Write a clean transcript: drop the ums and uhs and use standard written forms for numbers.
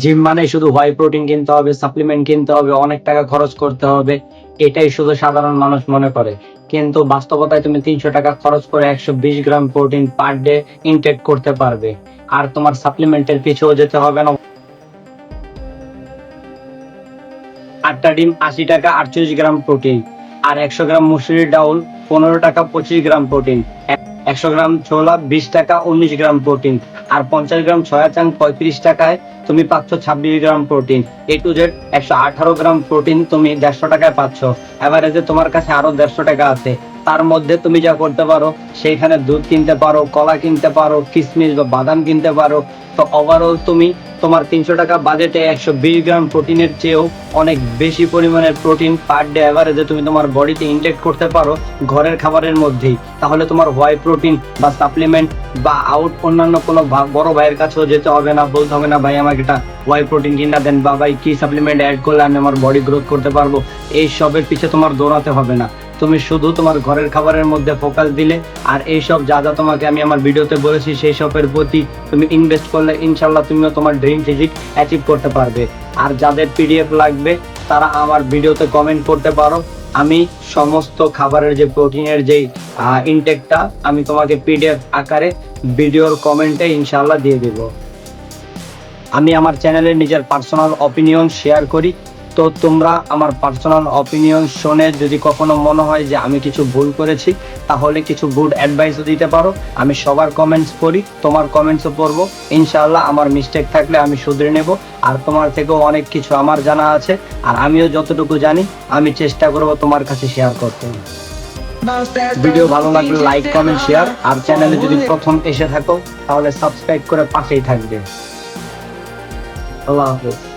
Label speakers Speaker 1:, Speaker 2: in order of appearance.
Speaker 1: Gym মানে শুধু why protein কিনতে হবে, সাপ্লিমেন্ট কিনতে হবে, অনেক টাকা খরচ করতে হবে, এটাই শুধু সাধারণ মানুষ মনে করে। কিন্তু বাস্তবতায় তুমি 300 টাকা খরচ করে 120 gram protein per day intake করতে পারবে। আর তোমার সাপ্লিমেন্টের পিছেও যেতে হবে না। 8টা ডিম 80 টাকা 48 গ্রাম প্রোটিন, আর 100 গ্রাম মুসুরির ডাউল 15 টাকা 25 গ্রাম প্রোটিন, 100 গ্রাম ছোলা 20 টাকা 19 গ্রাম প্রোটিন, আর 50 গ্রাম সয়া চাং 35 টাকায় তুমি পাচ্ছ 26 gram protein. A to Z 118 gram protein তুমি 150 টাকায় পাচ্ছ। এভারেজে তোমার কাছে আরো 150 টাকা আছে। তার মধ্যে তুমি যা করতে পারো, সেইখানে দুধ কিনতে পারো, কলা কিনতে পারো, কিশমিশ বা বাদাম কিনতে পারো। তো ওভারঅল তুমি তোমার 300 টাকা বাজেটে 120 গ্রাম প্রোটিনের চেয়েও অনেক বেশি পরিমাণের প্রোটিন পার ডে এভারেজে তুমি তোমার বডিতে ইনটেক করতে পারো ঘরের খাবারের মধ্যেই। তাহলে তোমার হোয়াই প্রোটিন বা সাপ্লিমেন্ট বা আউট অন্যান্য কোনো বড় ভাইয়ের কাছেও যেতে হবে না, বলতে হবে না ভাই আমাকে এটা হোয়াই প্রোটিন কিনা দেন, বা ভাই কি সাপ্লিমেন্ট অ্যাড করলে আমি আমার বডি গ্রোথ করতে পারবো। এই সবের পিছে তোমার দৌড়াতে হবে না। তুমি শুধু তোমার ঘরের খাবারের মধ্যে ফোকাস দিলে, আর এইসব যা যা তোমাকে আমি আমার ভিডিওতে বলেছি সেই সবের প্রতি তুমি ইনভেস্ট করলে ইনশাল্লাহ তুমিও তোমার ড্রিম ফিজিক অ্যাচিভ করতে পারবে। আর যাদের পিডিএফ লাগবে তারা আমার ভিডিওতে কমেন্ট করতে পারো। আমি সমস্ত খাবারের যে প্রোটিনের যে ইনটেকটা আমি তোমাকে পিডিএফ আকারে ভিডিওর কমেন্টে ইনশাল্লাহ দিয়ে দেব। আমি আমার চ্যানেলে নিজের পার্সোনাল অপিনিয়ন শেয়ার করি। তো তোমরা আমার পার্সোনাল অপিনিয়ন শুনে যদি কখনো মনে হয় যে আমি কিছু ভুল করেছি, তাহলে কিছু গুড অ্যাডভাইসও দিতে পারো। আমি সবার কমেন্টস পড়ি, তোমার কমেন্টসও পড়বো। ইনশাআল্লাহ আমার মিস্টেক থাকলে আমি শুধরে নেব। আর তোমার থেকেও অনেক কিছু আমার জানা আছে, আর আমিও যতটুকু জানি আমি চেষ্টা করব তোমার কাছে শেয়ার করতে। ভিডিও ভালো লাগলে লাইক, কমেন্ট, শেয়ার। আর চ্যানেলে যদি প্রথম এসে থাকো তাহলে সাবস্ক্রাইব করে পাশেই থাকবে। আল্লাহ হাফেজ।